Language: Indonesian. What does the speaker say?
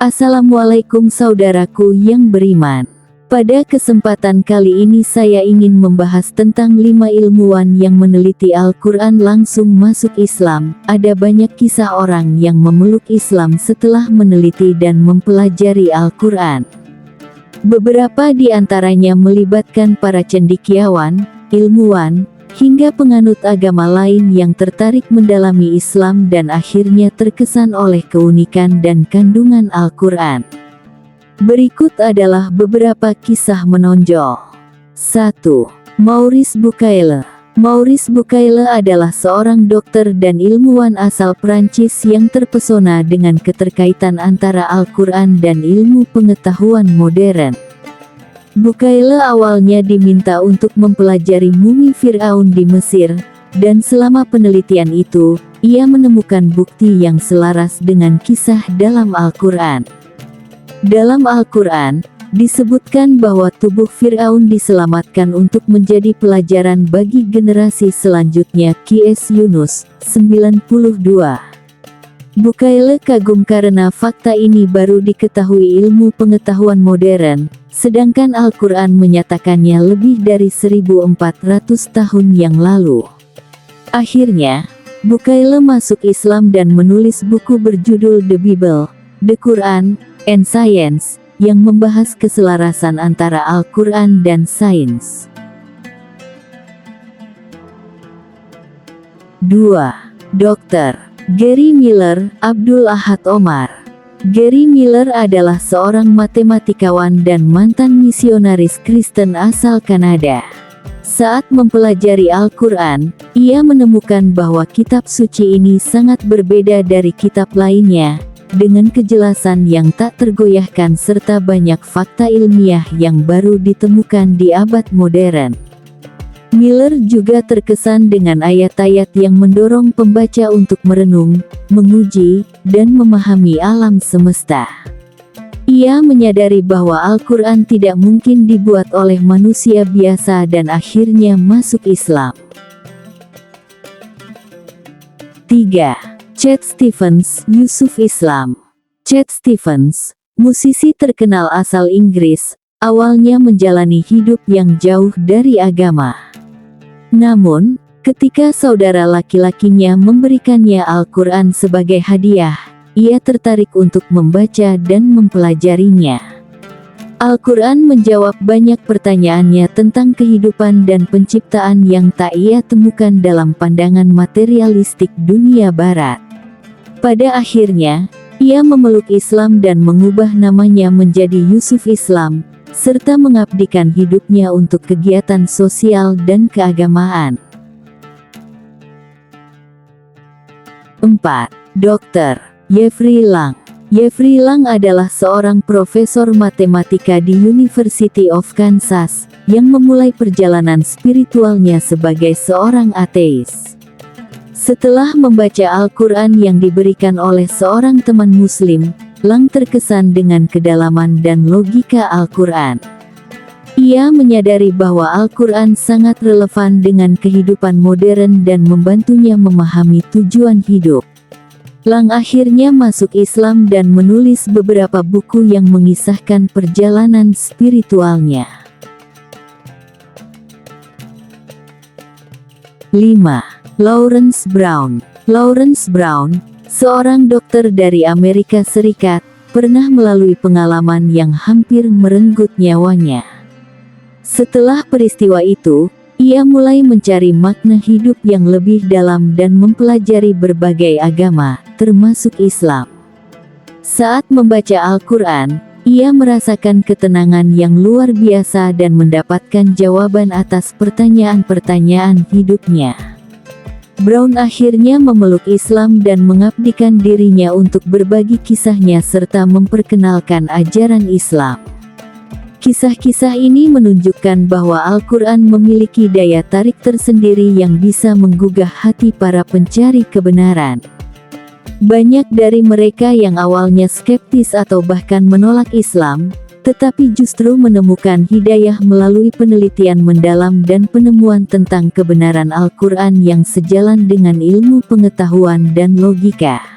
Assalamualaikum saudaraku yang beriman. Pada kesempatan kali ini saya ingin membahas tentang 5 ilmuwan yang meneliti Al-Quran langsung masuk Islam. Ada banyak kisah orang yang memeluk Islam setelah meneliti dan mempelajari Al-Quran. Beberapa di antaranya melibatkan para cendekiawan, ilmuwan, hingga penganut agama lain yang tertarik mendalami Islam dan akhirnya terkesan oleh keunikan dan kandungan Al-Quran. Berikut adalah beberapa kisah menonjol. 1. Maurice Bucaille. Maurice Bucaille adalah seorang dokter dan ilmuwan asal Prancis yang terpesona dengan keterkaitan antara Al-Quran dan ilmu pengetahuan modern. Bucaille awalnya diminta untuk mempelajari mumi Fir'aun di Mesir, dan selama penelitian itu, ia menemukan bukti yang selaras dengan kisah dalam Al-Quran. Dalam Al-Quran, disebutkan bahwa tubuh Fir'aun diselamatkan untuk menjadi pelajaran bagi generasi selanjutnya. Q.S. Yunus, 92. Bucaille kagum karena fakta ini baru diketahui ilmu pengetahuan modern, sedangkan Al-Quran menyatakannya lebih dari 1400 tahun yang lalu. Akhirnya, Bucaille masuk Islam dan menulis buku berjudul The Bible, The Quran, and Science, yang membahas keselarasan antara Al-Quran dan sains. 2. Dr. Gary Miller, Abdul Ahad Omar. Gary Miller adalah seorang matematikawan dan mantan misionaris Kristen asal Kanada. Saat mempelajari Al-Quran, ia menemukan bahwa kitab suci ini sangat berbeda dari kitab lainnya, dengan kejelasan yang tak tergoyahkan serta banyak fakta ilmiah yang baru ditemukan di abad modern. Miller juga terkesan dengan ayat-ayat yang mendorong pembaca untuk merenung, menguji, dan memahami alam semesta. Ia menyadari bahwa Al-Quran tidak mungkin dibuat oleh manusia biasa dan akhirnya masuk Islam. 3. Chet Stevens, Yusuf Islam. Chet Stevens, musisi terkenal asal Inggris, awalnya menjalani hidup yang jauh dari agama. Namun, ketika saudara laki-lakinya memberikannya Al-Quran sebagai hadiah, ia tertarik untuk membaca dan mempelajarinya. Al-Quran menjawab banyak pertanyaannya tentang kehidupan dan penciptaan yang tak ia temukan dalam pandangan materialistik dunia barat. Pada akhirnya, ia memeluk Islam dan mengubah namanya menjadi Yusuf Islam, serta mengabdikan hidupnya untuk kegiatan sosial dan keagamaan. 4. Dr. Jeffrey Lang. Jeffrey Lang adalah seorang profesor matematika di University of Kansas, yang memulai perjalanan spiritualnya sebagai seorang ateis. Setelah membaca Al-Quran yang diberikan oleh seorang teman Muslim, Lang terkesan dengan kedalaman dan logika Al-Quran. Ia menyadari bahwa Al-Quran sangat relevan dengan kehidupan modern dan membantunya memahami tujuan hidup. Lang akhirnya masuk Islam dan menulis beberapa buku yang mengisahkan perjalanan spiritualnya. 5. Lawrence Brown. Lawrence Brown, seorang dokter dari Amerika Serikat, pernah melalui pengalaman yang hampir merenggut nyawanya. Setelah peristiwa itu, ia mulai mencari makna hidup yang lebih dalam dan mempelajari berbagai agama, termasuk Islam. Saat membaca Al-Quran, ia merasakan ketenangan yang luar biasa dan mendapatkan jawaban atas pertanyaan-pertanyaan hidupnya. Brown akhirnya memeluk Islam dan mengabdikan dirinya untuk berbagi kisahnya serta memperkenalkan ajaran Islam. Kisah-kisah ini menunjukkan bahwa Al-Quran memiliki daya tarik tersendiri yang bisa menggugah hati para pencari kebenaran. Banyak dari mereka yang awalnya skeptis atau bahkan menolak Islam, tetapi justru menemukan hidayah melalui penelitian mendalam dan penemuan tentang kebenaran Al-Quran yang sejalan dengan ilmu pengetahuan dan logika.